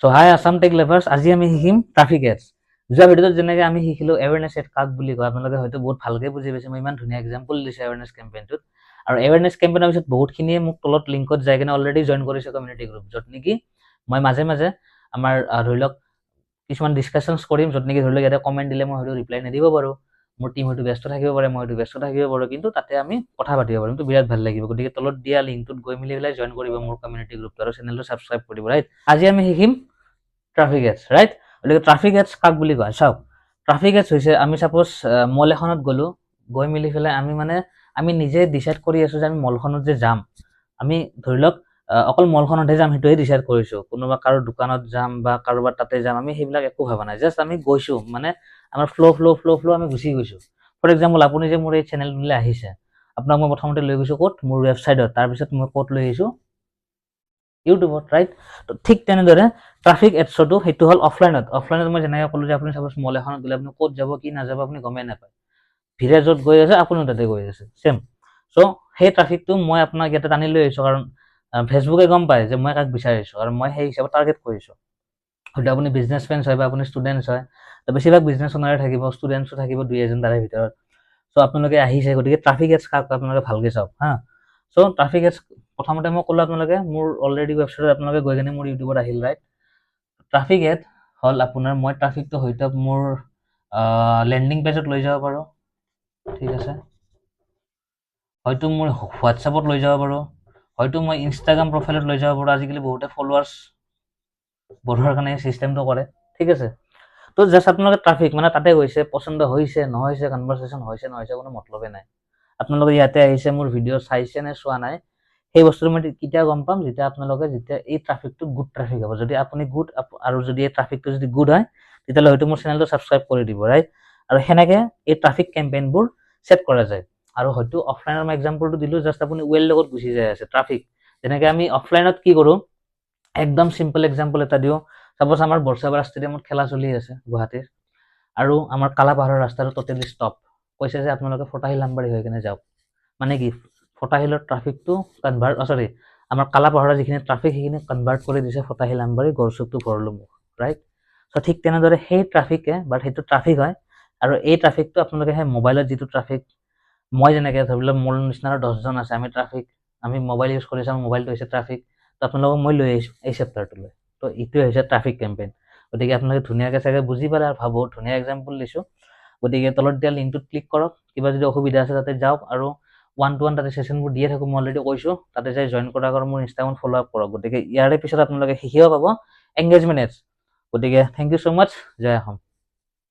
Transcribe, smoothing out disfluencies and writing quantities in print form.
So hi Assam Tech Lovers, আজি আমি শিকিম ট্ৰাফিক এডছ। যোৱা ভিডিঅ'ত যেনেকৈ আমি শিকিলো এৱেৰনেছ এড কাক বুলি কয়, আপোনালোকে হয়তো বহুত ভালকৈ বুজি পাইছে। মই ইমান ধুনীয়া এক্সাম্পল দিছোঁ এৱেৰনেছ কেম্পেইনটোত। আৰু এৱেৰনেছ কেম্পেইনৰ পিছত বহুতখিনিয়ে মোক তলত লিংকত যাই কিনে অলৰেডি জইন কৰিছে কমিউনিটি গ্ৰুপ, য'ত নেকি মই মাজে মাজে আমাৰ ধৰি লওক কিছুমান ডিছকাশ্যনছ কৰিম, য'ত নেকি ধৰি লওক ইয়াতে কমেণ্ট দিলে মই হয়তো ৰিপ্লাই নিদিব পাৰোঁ, মোৰ টিম হয়তো ব্যস্ত থাকিব পাৰে, মই হয়তো ব্যস্ত থাকিব পাৰোঁ, কিন্তু তাতে আমি কথা পাতিব পাৰিম। তো বিৰাট ভাল লাগিব। গতিকে তলত দিয়া লিংকটোত গৈ মেলি পেলাই জইন কৰিব মোৰ কমিউনিটি গ্ৰুপটো আৰু চেনেলটো ছাবস্ক্ৰাইব কৰিব, ৰাইট। আজি আমি শিকিম ট্ৰাফিক এডছ, ৰাইট। গতিকে ট্ৰাফিক এডছ কাক বুলি কয় চাওক। ট্ৰাফিক এডছ হৈছে আমি ছাপ'জ মল এখনত গ'লোঁ, গৈ মেলি পেলাই আমি নিজে ডিচাইড কৰি আছোঁ যে আমি মলখনত যে যাম, আমি ধৰি লওক অকল মলখনতহে যাম সেইটোৱে ডিচাইড কৰিছোঁ, কোনোবা কাৰো দোকানত যাম বা কাৰোবাৰ তাতে যাম, আমি সেইবিলাক একো ভবা নাই। জাষ্ট আমি গৈছোঁ, মানে আমাৰ ফ্ল' আমি গুচি গৈছোঁ। ফৰ এক্সাম্পল আপুনি যে মোৰ এই চেনেলটোলৈ আহিছে, আপোনাক মই প্ৰথমতে লৈ গৈছোঁ ক'ত, মোৰ ৱেবছাইটত, তাৰপিছত মই ক'ত লৈ আহিছোঁ, ইউটিউবত, ৰাইট। তো ঠিক তেনেদৰে ট্ৰাফিক এডছতো সেইটো হ'ল অফলাইনত মই যেনেকৈ ক'লোঁ যে আপুনি ছাপ'জ মল এখনত গ'লে আপুনি ক'ত যাব কি নাযাব আপুনি গমেই নাপায়, ভিৰে য'ত গৈ আছে আপুনিও তাতে গৈ আছে, ছেম। চ' সেই ট্ৰাফিকটো মই আপোনাক ইয়াতে টানি লৈ আহিছোঁ, কাৰণ ফেচবুকে গম পায় যে মই কাক বিচাৰিছোঁ আৰু মই সেই হিচাপত টাৰ্গেট কৰিছোঁ। হয়তো আপুনি বিজনেছমেন হয় বা আপুনি ষ্টুডেণ্টছ হয়, তো বেছিভাগ বিজনেছ অ'নাৰে থাকিব, ষ্টুডেণ্টছো থাকিব দুই এজন তাৰে ভিতৰত। চ' আপোনালোকে আহিছে, গতিকে ট্ৰাফিক এডছ কাক আপোনালোকে ভালকৈ চাওক হা। চ' ট্ৰাফিক এডছ প্ৰথমতে মই ক'লোঁ আপোনালোকে মোৰ অলৰেডি ৱেবছাইটত আপোনালোকে গৈ কিনে মোৰ ইউটিউবত আহিল, ৰাইট। ট্ৰাফিক এড হ'ল আপোনাৰ, মই ট্ৰাফিকটো হয়তো মোৰ লেণ্ডিং পেজত লৈ যাব পাৰোঁ, ঠিক আছে, হয়তো মোৰ হোৱাটছআপত লৈ যাব পাৰোঁ, হয়তো মই ইনষ্টাগ্ৰাম প্ৰফাইলত লৈ যাব পাৰোঁ। আজিকালি বহুতে ফলোৱাৰ্ছ বঢ়োৱাৰ কাৰণে চিষ্টেমটো কৰে, ঠিক আছে। তো জাষ্ট আপোনালোকে ট্ৰাফিক মানে তাতে গৈছে, পচন্দ হৈছে নহৈছে, কনভাৰ্চেশ্যন হৈছে নহৈছে কোনো মতলবেই নাই। আপোনালোকে ইয়াতে আহিছে, মোৰ ভিডিঅ' চাইছে নে চোৱা নাই, সেই বস্তুটো মই কেতিয়া গম পাম, যেতিয়া এই ট্ৰাফিকটো গুড ট্ৰাফিক হ'ব। যদি আপুনি গুড আৰু যদি এই ট্ৰাফিকটো যদি গুড হয়, তেতিয়াহ'লে হয়তো মোৰ চেনেলটো ছাবস্ক্ৰাইব কৰি দিব, ৰাইট। আৰু সেনেকৈ এই ট্ৰাফিক কেম্পেইনবোৰ ছেট কৰা যায়। আৰু হয়তো অফলাইনৰ মই এক্সাম্পলটো দিলোঁ, জাষ্ট আপুনি ৱেল লগত গুচি যাই আছে ট্ৰাফিক। যেনেকৈ আমি অফলাইনত কি কৰোঁ, একদম চিম্পল এক্সাম্পল এটা দিওঁ। ছাপ'জ আমাৰ বৰছাপাৰা ষ্টেডিয়ামত খেলা চলি আছে গুৱাহাটীৰ, আৰু আমাৰ কালাপাহাৰৰ ৰাস্তাটো ট'টেলি ষ্টপ, কৈছে যে আপোনালোকে ফটাশিল আমবাৰী হৈ কিনে যাওক। মানে কি, ফটাশিলৰ ট্ৰাফিকটো আমাৰ কালাপাহাৰৰ যিখিনি ট্ৰাফিক সেইখিনি কনভাৰ্ট কৰি দিছে ফটাশিল আমবাৰী, গড়চুক টু ভৰলুমুখ, ৰাইট। চ' ঠিক তেনেদৰে সেই ট্ৰাফিকে বাট সেইটো ট্ৰাফিক হয়, আৰু এই ট্ৰাফিকটো আপোনালোকে সেই মোবাইলত যিটো ট্ৰাফিক, মই যেনেকৈ ধৰি লওক মোৰ নিচিনা 10জন আছে, আমি মোবাইল ইউজ কৰিছোঁ, আমাৰ মোবাইলটো হৈছে ট্ৰাফিক। তো আপোনালোকক মই লৈ আহিছোঁ এই চেপ্টাৰটোলৈ। তো এইটোৱে হৈছে ট্ৰাফিক কেম্পেইন। গতিকে আপোনালোকে ধুনীয়াকৈ চাগে বুজি পালে আৰু বহুত ধুনীয়া এক্সাম্পল দিছোঁ। গতিকে তলত দিয়া লিংকটোত ক্লিক কৰক, কিবা যদি অসুবিধা আছে তাতে যাওক, আৰু 1-to-1 তাতে ছেশ্যনবোৰ দিয়ে থাকোঁ, মই অলৰেডি কৈছোঁ, তাতে যাই জইন কৰা আৰু মোৰ ইনষ্টাগ্ৰামত ফ'ল' আপ কৰক। গতিকে ইয়াৰে পিছত আপোনালোকে শিকিব পাব এংগেজমেণ্ট এডছ। গতিকে থেংক ইউ ছ' মাছ, জয় অসম।